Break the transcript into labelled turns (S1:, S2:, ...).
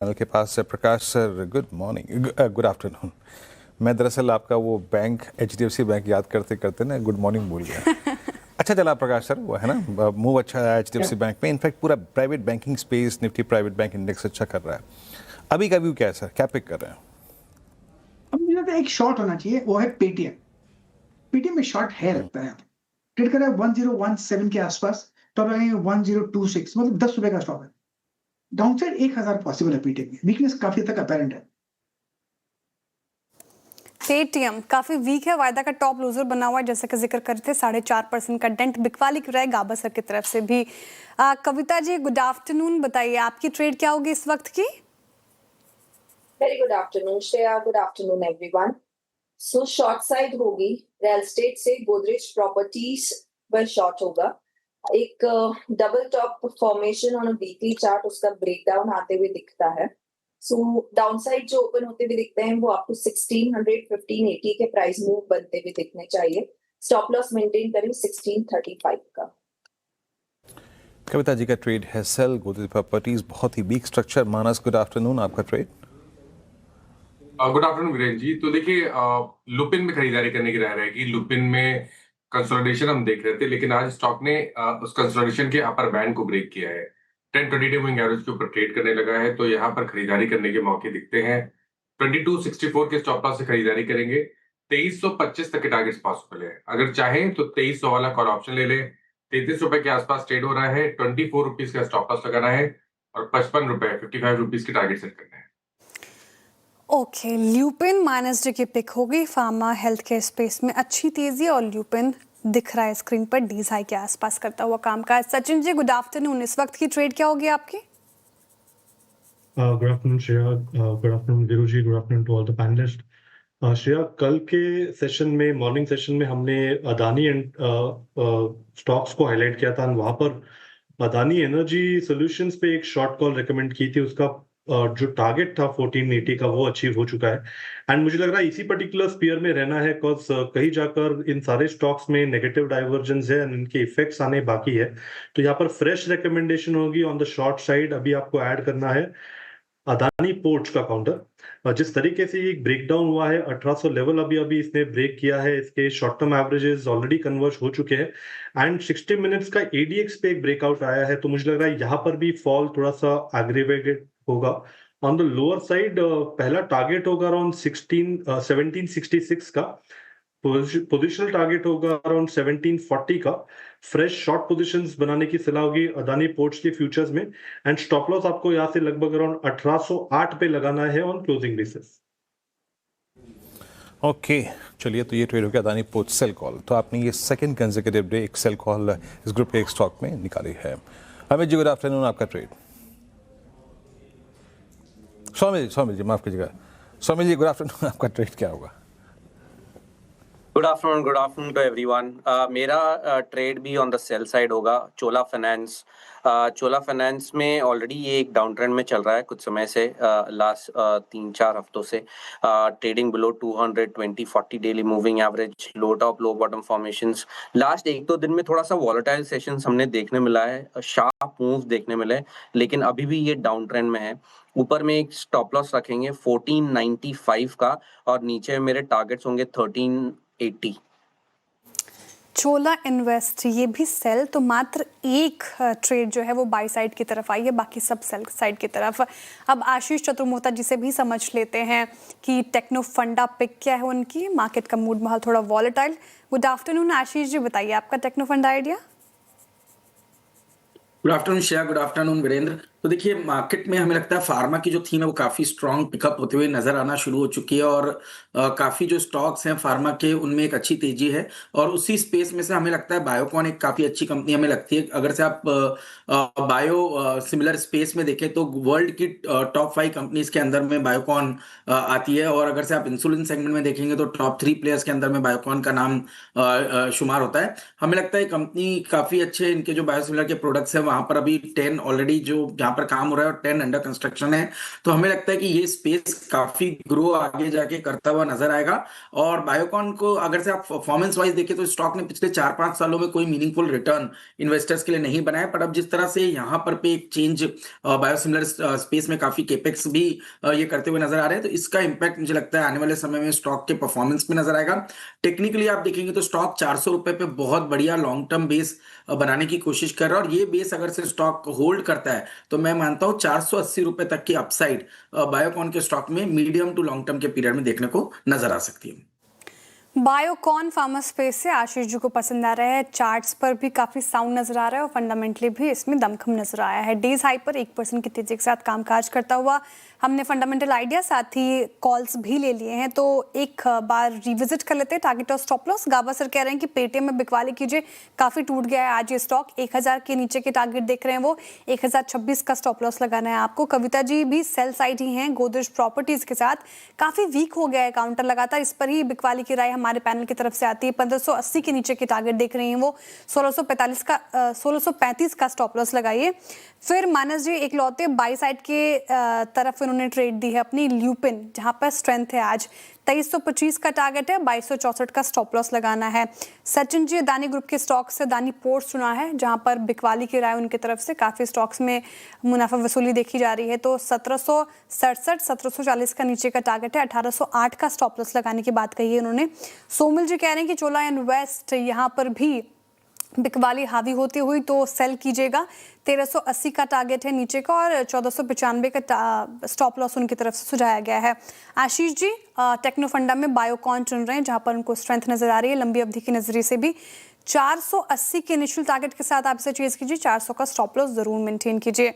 S1: Channel के पास से Prakash sir, good morning, good afternoon. मैं दरअसल आपका वो बैंक HDFC बैंक याद करते करते ना गुड मॉर्निंग भूल गया। अच्छा चला प्रकाश सर, वो है ना मूव अच्छा है HDFC बैंक में। इनफैक्ट पूरा private banking space, Nifty private bank index अच्छा कर रहा है। अभी का व्यू क्या है सर, क्या पिक कर रहे हैं?
S2: अब मुझे लगता है एक शॉर्ट होना चाहिए, वो है पेटीएम। पेटीएम में शॉर्ट है लगता है। ट्रेड कर रहा है 1017 के आसपास, टॉप लगेंगे 1026, मतलब 10 रुपए का स्टॉप है। डाउनसाइड 1000 पॉसिबल है पेटीएम में, वीकनेस काफी तक अपेरेंट है।
S3: पेटीएम काफी वीक है, वायदा का टॉप लूजर बना हुआ है, जैसे कि जिक्र करते थे 4.5% का डेंट बिकवाली रहा है गाबा सर की तरफ से भी। कविता जी गुड आफ्टरनून, बताइए आपकी ट्रेड क्या होगी इस वक्त की?
S4: Very good afternoon Shreya, good afternoon everyone. So short side होगी रियल एस्टेट से, गोदरेज प्रॉपर्टीज पर शॉर्ट होगा। एक double top formation on a weekly chart, उसका ब्रेकडाउन आते हुए दिखता है। सो डाउनसाइड जो ओपन होते हुए दिखते हैं वो आपको 1600 1580 के प्राइस मूव बनते हुए दिखने चाहिए। स्टॉप लॉस मेंटेन करें 1635 का।
S1: कविता जी का ट्रेड है सेल गोदरेज प्रॉपर्टीज, बहुत ही वीक स्ट्रक्चर। मानस गुड आफ्टरनून, आपका ट्रेड?
S5: गुड आफ्टरनून वीरेन जी। तो देखिए, लुपिन में खरीदारी करने की राय रहेगी। लुपिन में कंसोलिडेशन हम देख रहे थे, लेकिन आज स्टॉक ने उस कंसोलिडेशन के अपर बैंड को ब्रेक किया है। 10-20 डे मूविंग एवरेज के ऊपर ट्रेड करने लगा है, तो यहाँ पर खरीदारी करने के मौके दिखते हैं। 2264 के स्टॉप लॉस से खरीदारी करेंगे। 2325 तक के टारगेट्स पॉसिबल है। अगर चाहें तो 2300 वाला कॉल ऑप्शन ले लें। 33 रुपए के आसपास ट्रेड हो रहा है। 24 रुपीज का स्टॉप लॉस लगाना है और 55 रुपए 55 रुपीज के टारगेट सेट करना है।
S3: ओके, ल्यूपिन माइनस डी की पिक होगी। फार्मा हेल्थ केयर स्पेस में अच्छी तेजी और ल्यूपिन दिख रहा है स्क्रीन पर डीज हाई के आसपास करता हुआ काम का। सचिन जी गुड आफ्टरनून, इस वक्त की ट्रेड क्या होगी आपकी?
S6: Good afternoon Shreya, good afternoon Veeru ji, good afternoon to all the panelist. Shreya, कल के सेशन में, मॉर्निंग सेशन में हमने अदानी एंड स्टॉक्स को हाईलाइट किया था। वहां पर अदानी एनर्जी सॉल्यूशंस पे एक शॉर्ट कॉल रिकमेंड की थी। उसका जो टारगेट था 1480 का, वो अचीव हो चुका है। एंड मुझे लग रहा है इसी पर्टिकुलर स्पीयर में रहना है, बिकॉज कहीं जाकर इन सारे स्टॉक्स में नेगेटिव डाइवर्जेंस है एंड इनके इफेक्ट्स आने बाकी है। तो यहाँ पर फ्रेश रिकमेंडेशन होगी ऑन द शॉर्ट साइड। अभी आपको ऐड करना है अदानी पोर्ट्स का काउंटर। जिस तरीके से ये ब्रेकडाउन हुआ है 1800 लेवल, अभी अभी इसने ब्रेक किया है। इसके short term averages already converge हो चुके हैं एंड 60 मिनट्स का ADX पे एक ब्रेकआउट आया है। तो मुझे लग रहा है यहाँ पर भी फॉल थोड़ा सा एग्रीवेटेड होगा। ऑन द लोअर साइड पहला टारगेट होगा अराउंड 1766 का। पोजिशनल टारगेट होगा अराउंड 1740 का। फ्रेश शॉर्ट पोजीशंस बनाने की सलाह होगी अदानी पोर्ट्स के फ्यूचर्स में। एंड स्टॉप लॉस आपको यहाँ से लगभग अराउंड 1808 पे लगाना है ऑन क्लोजिंग बेसिस।
S1: ओके चलिए, तो ये ट्रेड हो गया अदानी पोर्ट सेल कॉल। तो आपने ये सेकंड कंसेक्यूटिव डे एक सेल कॉल इस ग्रुप के एक स्टॉक में निकाली है। अमित जी गुड आफ्टरनून, आपका ट्रेड? सौमिल जी माफ कीजिएगा, सौमिल जी गुड आफ्टरनून, आपका ट्रेड क्या होगा?
S7: Good afternoon to everyone. मेरा ट्रेड भी ऑन द सेल साइड होगा। चोला फाइनेंस में ऑलरेडी ये एक डाउन ट्रेंड में चल रहा है कुछ समय से, लास्ट 3-4 हफ्तों से। Trading below 220-40 daily moving average, low top low bottom formations. Last 1-2 दिन में थोड़ा सा वॉलेटाइल सेशंस हमने देखने मिला है, शार्प मूव देखने मिले, लेकिन अभी भी ये डाउन ट्रेंड में है। ऊपर में एक स्टॉप लॉस रखेंगे 1495 का और नीचे मेरे टारगेट्स होंगे 1380।
S3: चोला इन्वेस्ट ये भी सेल, तो मात्र एक ट्रेड जो है वो बाई साइड की तरफ आई है, बाकी सब सेल साइड की तरफ। अब आशीष चतुर्मोहता जी से भी समझ लेते हैं कि टेक्नो फंडा पिक क्या है उनकी। मार्केट का मूड माहौल थोड़ा volatile. Good afternoon Ashish ji, बताइए आपका techno funda idea.
S8: Good afternoon Shreya, good afternoon Virendra. तो देखिए, मार्केट में हमें लगता है फार्मा की जो थीम है वो काफी स्ट्रांग पिकअप होते हुए नजर आना शुरू हो चुकी है और काफी जो स्टॉक्स हैं फार्मा के उनमें एक अच्छी तेजी है। और उसी स्पेस में से हमें लगता है बायोकॉन एक काफी अच्छी कंपनी हमें लगती है। अगर से आप बायो सिमिलर स्पेस में देखें तो वर्ल्ड की टॉप 5 कंपनीज के अंदर में बायोकॉन आती है। और अगर से आप इंसुलिन सेगमेंट में देखेंगे तो टॉप 3 प्लेयर्स के अंदर में बायोकॉन का नाम शुमार होता है। हमें लगता है कंपनी काफी अच्छे, इनके जो बायोसिमिलर के प्रोडक्ट्स हैं वहां पर अभी 10 ऑलरेडी जो जहां यहाँ पर काम हो रहा है और 10 अंडर कंस्ट्रक्शन है, तो हमें लगता है कि ये स्पेस काफी ग्रो आगे जाके करता हुआ नजर आएगा। और बायोकॉन को अगर से आप परफॉर्मेंस वाइज देखें तो स्टॉक ने पिछले 4-5 सालों में कोई मीनिंगफुल रिटर्न इन्वेस्टर्स के लिए नहीं बनाया, पर अब जिस तरह से यहाँ पर पे एक चेंज बायोसिमिलर स्पेस में काफी केपेक्स भी ये करते हुए नजर आ रहे हैं, तो इसका इंपैक्ट मुझे लगता है आने वाले समय में स्टॉक के परफॉर्मेंस में नजर आएगा। टेक्निकली आप देखेंगे तो स्टॉक 400 रुपए पे बहुत बढ़िया लॉन्ग टर्म बेस बनाने की कोशिश कर रहा है, और ये बेस अगर से स्टॉक होल्ड करता है तो मैं मानता हूं 480 रुपए तक की अपसाइड बायोकॉन के स्टॉक में मीडियम टू लॉन्ग टर्म के पीरियड में देखने को नजर आ सकती है।
S3: बायोकॉन फार्मा स्पेस से आशीष जी को पसंद आ रहा है, चार्ट्स पर भी काफी साउंड नजर आ रहा है और फंडामेंटली भी इसमें दमखम नजर आया है। डेज हाई पर 1% की तेजी के साथ कामकाज करता हुआ हमने फंडामेंटल आइडिया साथ ही कॉल्स भी ले लिए हैं, तो एक बार रिविजिट कर लेते हैं टारगेट और स्टॉप लॉस। गाबा सर कह रहे हैं कि पेटीएम में बिकवाली कीजिए, काफी टूट गया है आज ये स्टॉक। 1000 के नीचे के टारगेट देख रहे हैं वो, 1026 का स्टॉप लॉस लगाना है आपको। कविता जी भी सेल साइड ही हैं गोदरेज प्रॉपर्टीज के साथ, काफी वीक हो गया है काउंटर लगातार, इस पर ही बिकवाली की राय हमारे पैनल की तरफ से आती है। 1580 के नीचे के टारगेट देख रही हैं वो, 1635 का स्टॉप लॉस लगाइए। फिर मानस जी एक लौते बाई साइड के तरफ इन्होंने ट्रेड दी है अपनी ल्यूपिन, जहां पर स्ट्रेंथ है आज, 2325 का टारगेट है, 2264 का स्टॉप लॉस लगाना है। सचिन जी अदानी ग्रुप के स्टॉक से अदानी पोर्ट्स चुना है, जहां पर बिकवाली की राय उनकी तरफ से, काफी स्टॉक्स में मुनाफा वसूली देखी जा रही है, तो 1767 1740 का नीचे का टारगेट है, 1808 का स्टॉप लॉस लगाने की बात कही है उन्होंने। सोमिल जी कह रहे हैं कि चोला इन्वेस्ट यहाँ पर भी बिकवाली हावी होती हुई तो सेल कीजिएगा, 1380 का टारगेट है नीचे का और 1495 का स्टॉप लॉस उनकी तरफ से सुझाया गया है। आशीष जी टेक्नो फंडा में बायोकॉन चुन रहे हैं, जहां पर उनको स्ट्रेंथ नजर आ रही है लंबी अवधि के नजरिए से भी। 480 के इनिशियल टारगेट के साथ आप इसे चेज कीजिए, 400 का स्टॉप लॉस जरूर मेंटेन कीजिए।